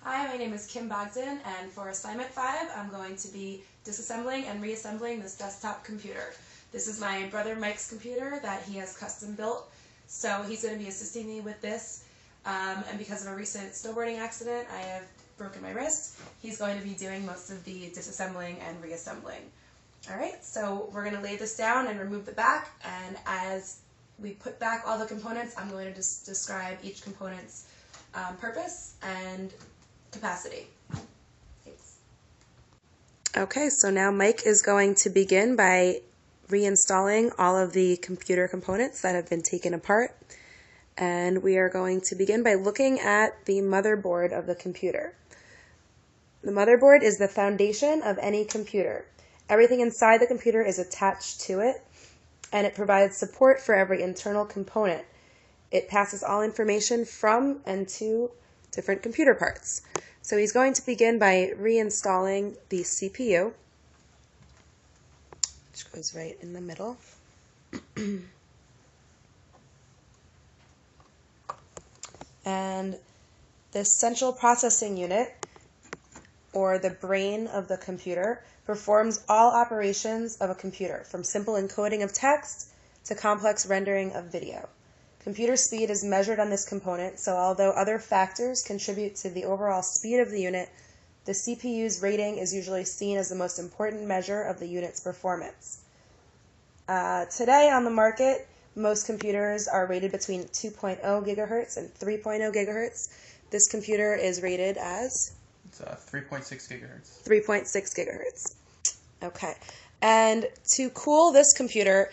Hi, my name is Kim Bogdan, and for assignment 5, I'm going to be disassembling and reassembling this desktop computer. This is my brother Mike's computer that he has custom built, so he's going to be assisting me with this. And because of a recent snowboarding accident, I have broken my wrist. He's going to be doing most of the disassembling and reassembling. Alright, so we're going to lay this down and remove the back, and as we put back all the components, I'm going to just describe each component's purpose and capacity. Thanks. Okay, so now Mike is going to begin by reinstalling all of the computer components that have been taken apart. And we are going to begin by looking at the motherboard of the computer. The motherboard is the foundation of any computer. Everything inside the computer is attached to it, and it provides support for every internal component. It passes all information from and to different computer parts. So he's going to begin by reinstalling the CPU, which goes right in the middle. And this central processing unit, or the brain of the computer, performs all operations of a computer, from simple encoding of text to complex rendering of video. Computer speed is measured on this component, so although other factors contribute to the overall speed of the unit, the CPU's rating is usually seen as the most important measure of the unit's performance. Today on the market, most computers are rated between 2.0 gigahertz and 3.0 gigahertz. This computer is rated as? It's 3.6 gigahertz. 3.6 gigahertz. Okay. And to cool this computer,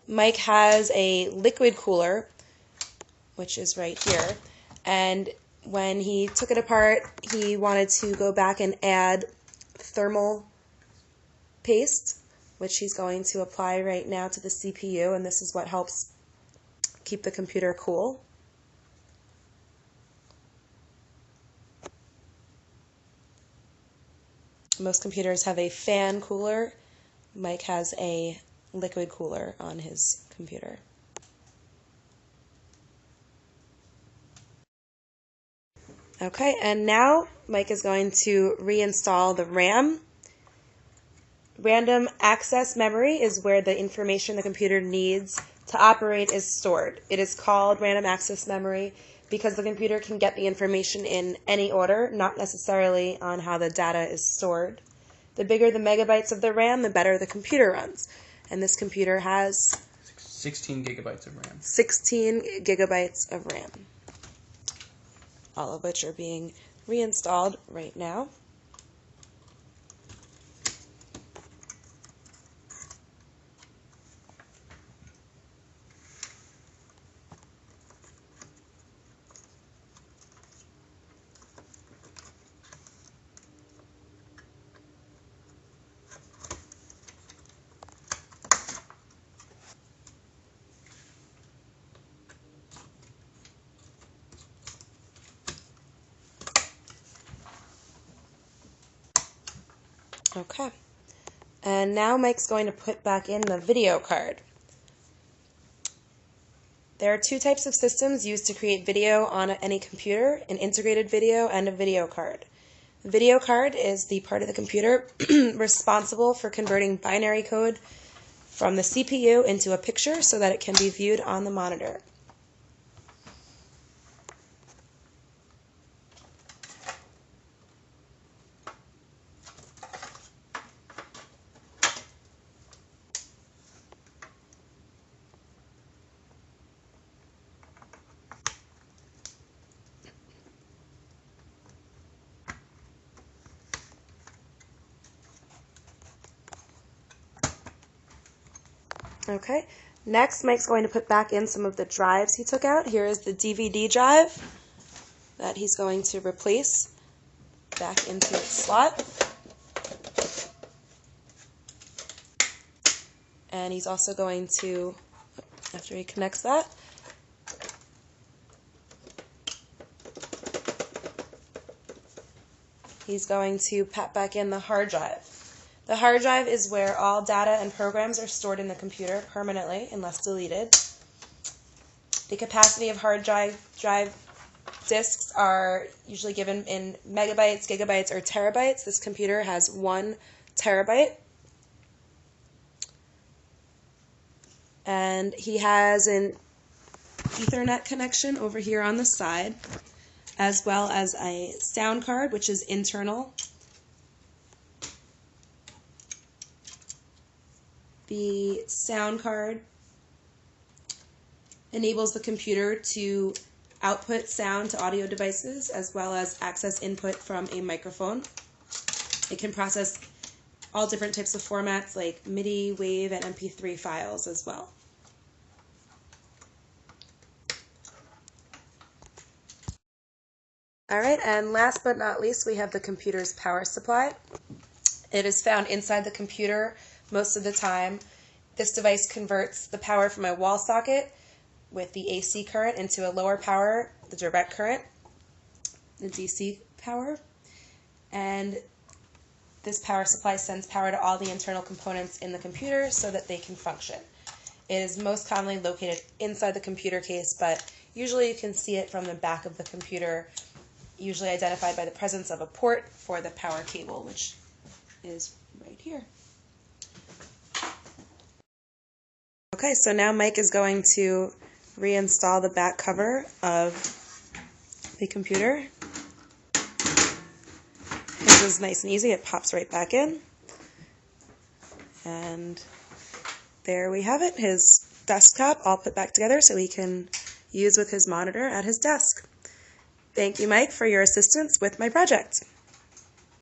Mike has a liquid cooler, which is right here. And when he took it apart, he wanted to go back and add thermal paste, which he's going to apply right now to the CPU, and this is what helps keep the computer cool. Most computers have a fan cooler. Mike has a liquid cooler on his computer. Okay, and now Mike is going to reinstall the RAM. Random access memory is where the information the computer needs to operate is stored. It is called random access memory because the computer can get the information in any order, not necessarily on how the data is stored. The bigger the megabytes of the RAM, the better the computer runs. And this computer has 16 gigabytes of RAM. 16 gigabytes of RAM, all of which are being reinstalled right now. Okay, and now Mike's going to put back in the video card. There are two types of systems used to create video on any computer, an integrated video and a video card. The video card is the part of the computer responsible for converting binary code from the CPU into a picture so that it can be viewed on the monitor. Okay, next Mike's going to put back in some of the drives he took out. Here is the DVD drive that he's going to replace back into its slot. And he's also going to, after he connects that, he's going to put back in the hard drive. The hard drive is where all data and programs are stored in the computer permanently unless deleted. The capacity of hard drive disks are usually given in megabytes, gigabytes, or terabytes. This computer has 1 terabyte. And he has an Ethernet connection over here on the side, as well as a sound card, which is internal. The sound card enables the computer to output sound to audio devices, as well as access input from a microphone. It can process all different types of formats like MIDI, WAV, and MP3 files as well. Alright, and last but not least, we have the computer's power supply. It is found inside the computer most of the time. This device converts the power from a wall socket with the AC current into a lower power, the direct current, the DC power. And this power supply sends power to all the internal components in the computer so that they can function. It is most commonly located inside the computer case, but usually you can see it from the back of the computer, usually identified by the presence of a port for the power cable, which is right here. Okay, so now Mike is going to reinstall the back cover of the computer. This is nice and easy. It pops right back in. And there we have it, his desktop all put back together so he can use with his monitor at his desk. Thank you, Mike, for your assistance with my project.